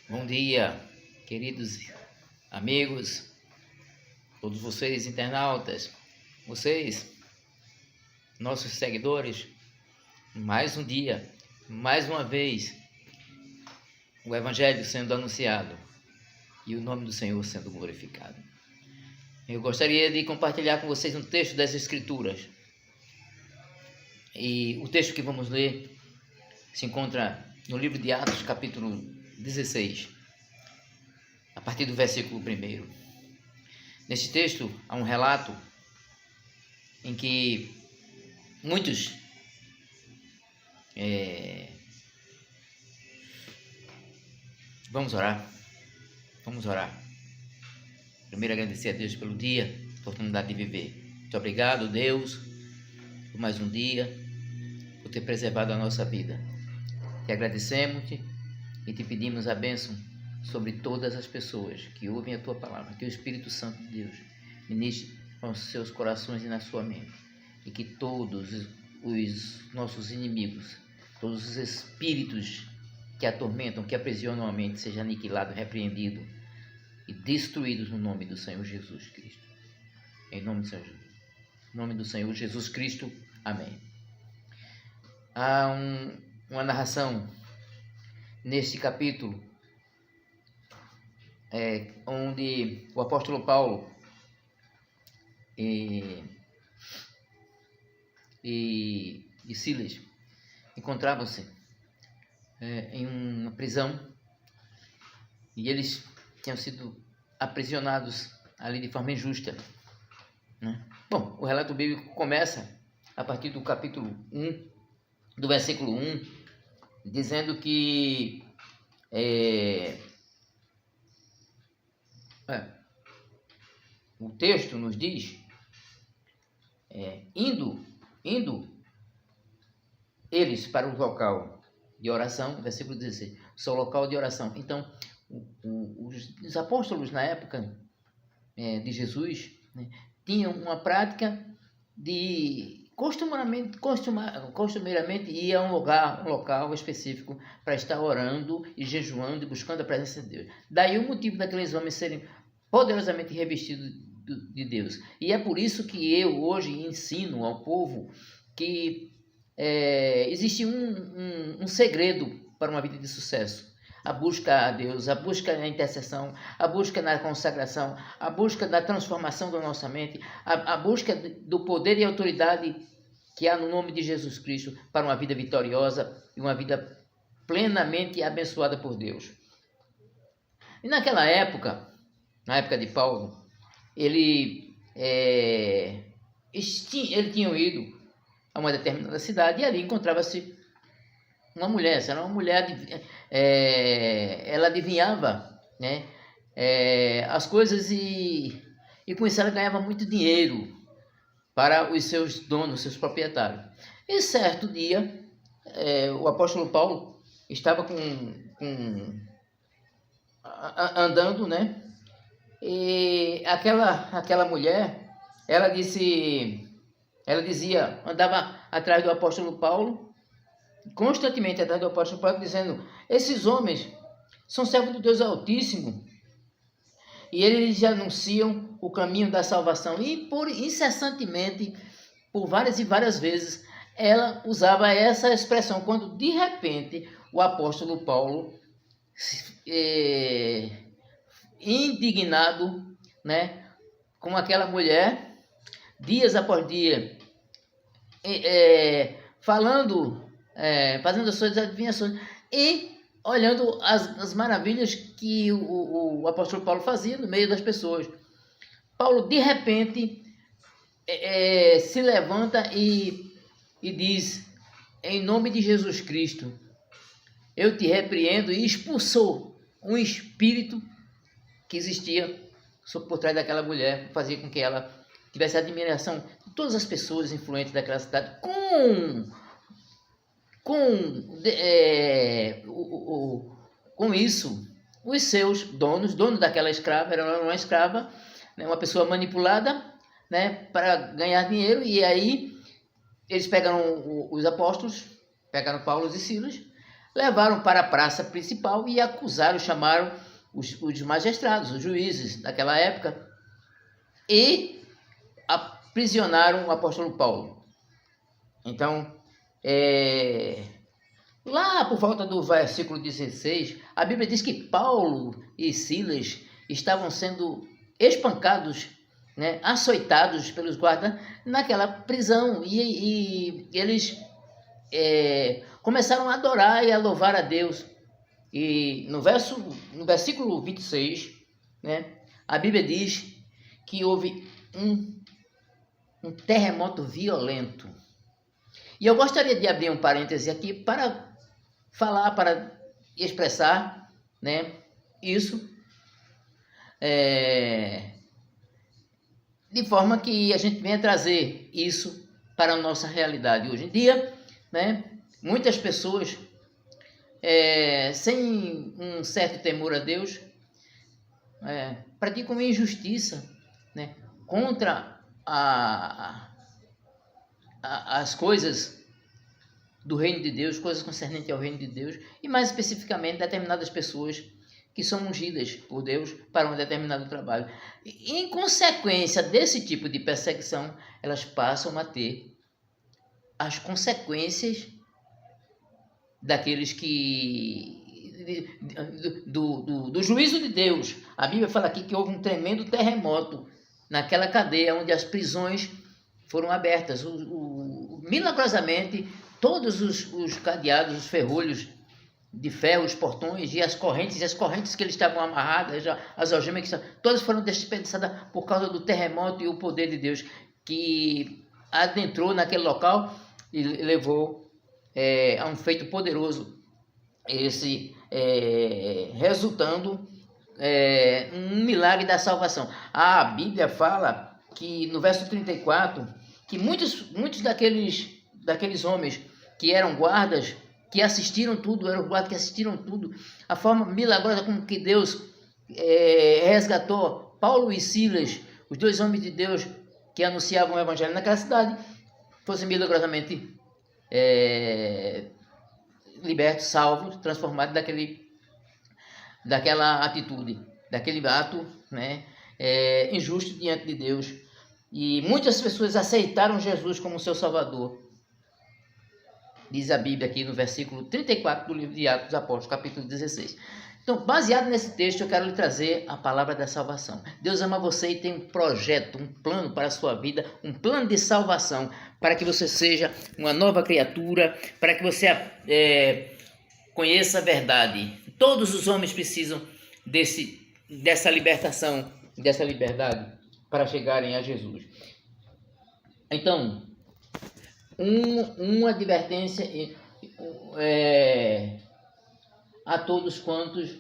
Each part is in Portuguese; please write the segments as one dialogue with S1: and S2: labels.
S1: Bom dia, queridos amigos, todos vocês internautas, vocês, nossos seguidores. Mais um dia, mais uma vez, o Evangelho sendo anunciado e o nome do Senhor sendo glorificado. Eu gostaria de compartilhar com vocês um texto das Escrituras. E o texto que vamos ler se encontra no livro de Atos, capítulo 16, a partir do versículo 1. Neste texto há um relato em que muitos Vamos orar. Primeiro, agradecer a Deus pelo dia, oportunidade de viver. Muito obrigado, Deus, por mais um dia, por ter preservado a nossa vida. Te agradecemos-te e te pedimos a bênção sobre todas as pessoas que ouvem a tua palavra. Que o Espírito Santo de Deus ministre nos seus corações e na sua mente, e que todos os nossos inimigos, todos os espíritos que atormentam, que aprisionam a mente, sejam aniquilados, repreendidos e destruídos no nome do Senhor Jesus Cristo. Em nome do Senhor Jesus Cristo. Amém. Há uma narração neste capítulo onde o apóstolo Paulo e Silas encontravam-se em uma prisão, e eles tinham sido aprisionados ali de forma injusta, né? Bom, o relato bíblico começa a partir do capítulo 1, do versículo 1, dizendo que o texto nos diz, indo eles para o local de oração, versículo 16, seu local de oração. Então, os apóstolos na época de Jesus, né, tinham uma prática de costumeiramente ir a um local específico para estar orando e jejuando e buscando a presença de Deus. Daí o motivo daqueles homens serem poderosamente revestidos de Deus. E é por isso que eu hoje ensino ao povo que existe um segredo para uma vida de sucesso: a busca a Deus, a busca na intercessão, a busca na consagração, a busca da transformação da nossa mente, a busca do poder e autoridade que há no nome de Jesus Cristo para uma vida vitoriosa e uma vida plenamente abençoada por Deus. E naquela época, na época de Paulo, ele tinha ido a uma determinada cidade, e ali encontrava-se uma mulher. Essa era uma mulher, ela adivinhava, né, as coisas, e com isso ela ganhava muito dinheiro para os seus donos, seus proprietários. E certo dia, o apóstolo Paulo estava andando, né, e aquela mulher, ela andava atrás do apóstolo Paulo, constantemente atrás do apóstolo Paulo, dizendo: esses homens são servos do Deus Altíssimo, e eles anunciam o caminho da salvação. E incessantemente, por várias e várias vezes, ela usava essa expressão, quando de repente o apóstolo Paulo, indignado, né, com aquela mulher, dias após dia, fazendo as suas adivinhações e olhando as maravilhas que o apóstolo Paulo fazia no meio das pessoas. Paulo, de repente, se levanta e diz: em nome de Jesus Cristo, eu te repreendo, e expulsou um espírito que existia por trás daquela mulher, fazia com que ela tivesse a admiração de todas as pessoas influentes daquela cidade. Com isso, os seus donos daquela escrava, era uma escrava, né, uma pessoa manipulada, né, para ganhar dinheiro. E aí eles pegaram os apóstolos, pegaram Paulo e Silas, levaram para a praça principal e acusaram, chamaram os magistrados, os juízes daquela época, e aprisionaram o apóstolo Paulo. Então, lá por volta do versículo 16, a Bíblia diz que Paulo e Silas estavam sendo espancados, né, açoitados pelos guardas naquela prisão, e eles começaram a adorar e a louvar a Deus. E no versículo 26, né, a Bíblia diz que houve um terremoto violento. E eu gostaria de abrir um parêntese aqui para falar, para expressar, né, isso, de forma que a gente venha trazer isso para a nossa realidade hoje em dia, né? Muitas pessoas, sem um certo temor a Deus, praticam injustiça, né, contra as coisas do reino de Deus, coisas concernentes ao reino de Deus, e mais especificamente determinadas pessoas que são ungidas por Deus para um determinado trabalho. E, em consequência desse tipo de perseguição, elas passam a ter as consequências daqueles que do juízo de Deus. A Bíblia fala aqui que houve um tremendo terremoto naquela cadeia onde as prisões foram abertas. Milagrosamente, todos os cadeados, os ferrolhos de ferro, os portões e as correntes que eles estavam amarradas, as algemas que estavam, todas foram despedaçadas por causa do terremoto e o poder de Deus que adentrou naquele local e levou a um feito poderoso, esse resultando um milagre da salvação. A Bíblia fala que no verso 34, que muitos daqueles homens que eram guardas, que assistiram tudo, eram guardas que assistiram tudo, a forma milagrosa como que Deus resgatou Paulo e Silas, os dois homens de Deus que anunciavam o evangelho naquela cidade, fossem milagrosamente libertos, salvos, transformados daquela atitude, daquele ato, né, injusto diante de Deus. E muitas pessoas aceitaram Jesus como seu Salvador. Diz a Bíblia aqui no versículo 34 do livro de Atos dos Apóstolos, capítulo 16. Então, baseado nesse texto, eu quero lhe trazer a palavra da salvação. Deus ama você e tem um projeto, um plano para a sua vida, um plano de salvação, para que você seja uma nova criatura, para que você conheça a verdade. Todos os homens precisam dessa libertação, dessa liberdade, para chegarem a Jesus. Então, uma advertência a todos quantos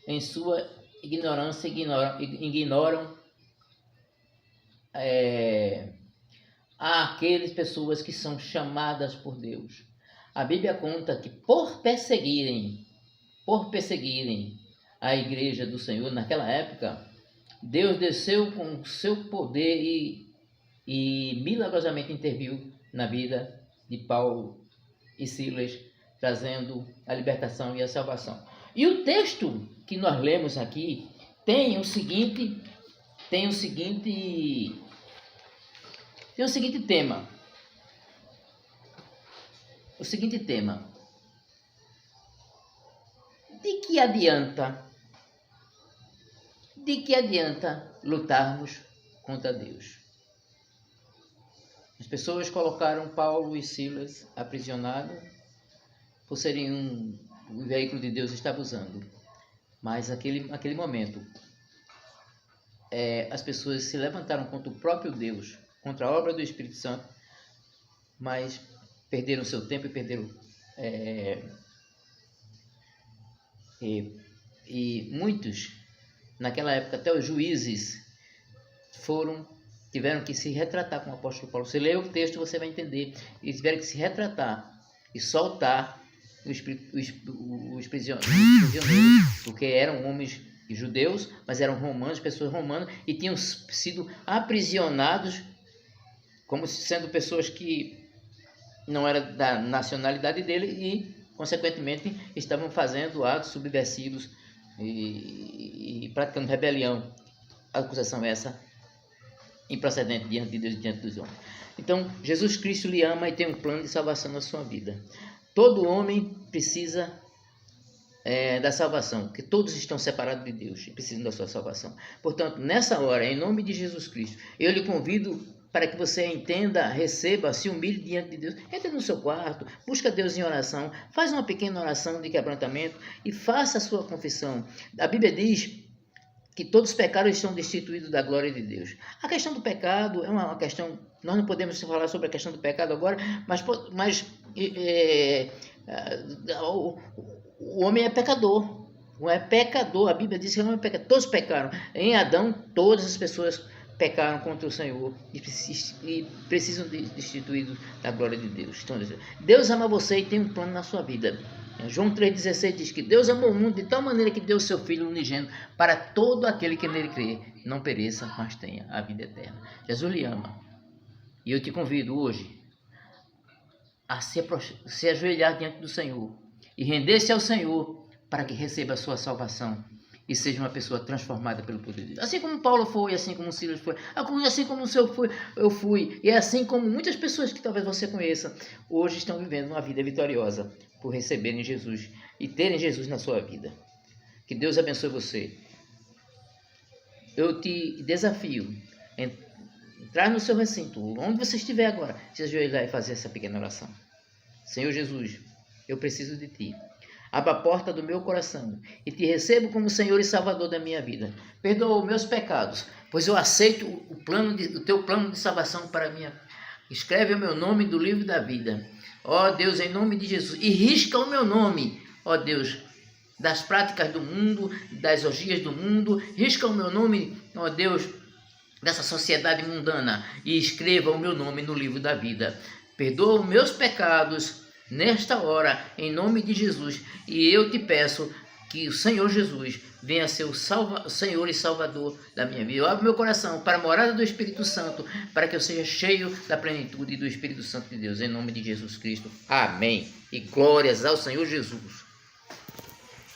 S1: em sua ignorância ignoram aquelas pessoas que são chamadas por Deus. A Bíblia conta que por perseguirem a igreja do Senhor naquela época, Deus desceu com seu poder e milagrosamente interviu na vida de Paulo e Silas, trazendo a libertação e a salvação. E o texto que nós lemos aqui tem o seguinte tema. O seguinte tema: de que adianta lutarmos contra Deus? As pessoas colocaram Paulo e Silas aprisionados por serem o veículo de Deus estava usando. Mas naquele momento, as pessoas se levantaram contra o próprio Deus, contra a obra do Espírito Santo, mas perderam seu tempo e perderam... E muitos, naquela época, até os juízes tiveram que se retratar com o apóstolo Paulo. Você lê o texto, você vai entender. Eles tiveram que se retratar e soltar os prisioneiros, porque eram homens judeus, mas eram romanos, pessoas romanas, e tinham sido aprisionados como sendo pessoas que não eram da nacionalidade dele, e consequentemente estavam fazendo atos subversivos e praticando rebelião. A acusação é essa, improcedente diante de Deus e diante dos homens. Então, Jesus Cristo lhe ama e tem um plano de salvação na sua vida. Todo homem precisa da salvação, porque todos estão separados de Deus e precisam da sua salvação. Portanto, nessa hora, em nome de Jesus Cristo, eu lhe convido para que você entenda, receba, se humilhe diante de Deus. Entre no seu quarto, busca Deus em oração, faz uma pequena oração de quebrantamento e faça a sua confissão. A Bíblia diz que todos os pecados estão destituídos da glória de Deus. A questão do pecado é uma questão, nós não podemos falar sobre a questão do pecado agora, mas o homem é pecador. É pecador. A Bíblia diz que o homem é pecador. Todos pecaram. Em Adão, todas as pessoas pecaram contra o Senhor e precisam de destituídos da glória de Deus. Então, Deus ama você e tem um plano na sua vida. João 3,16 diz que Deus amou o mundo de tal maneira que deu o seu Filho unigênito para todo aquele que nele crê, não pereça, mas tenha a vida eterna. Jesus lhe ama. E eu te convido hoje a se ajoelhar diante do Senhor e render-se ao Senhor para que receba a sua salvação e seja uma pessoa transformada pelo poder de Deus. Assim como Paulo foi, assim como Silas foi, assim como eu fui, e é assim como muitas pessoas que talvez você conheça, hoje estão vivendo uma vida vitoriosa por receberem Jesus e terem Jesus na sua vida. Que Deus abençoe você. Eu te desafio a entrar no seu recinto, onde você estiver agora, se ajoelhar e fazer essa pequena oração. Senhor Jesus, eu preciso de Ti. Abra a porta do meu coração e Te recebo como Senhor e Salvador da minha vida. Perdoa os meus pecados, pois eu aceito o Teu plano de salvação para mim. Escreve o meu nome do livro da vida. Ó Deus, em nome de Jesus. E risca o meu nome, ó Deus, das práticas do mundo, das orgias do mundo. Risca o meu nome, ó Deus, dessa sociedade mundana. E escreva o meu nome no livro da vida. Perdoa os meus pecados nesta hora, em nome de Jesus, e eu te peço que o Senhor Jesus venha ser o Senhor e Salvador da minha vida. Eu abro meu coração para a morada do Espírito Santo, para que eu seja cheio da plenitude do Espírito Santo de Deus, em nome de Jesus Cristo. Amém. E glórias ao Senhor Jesus.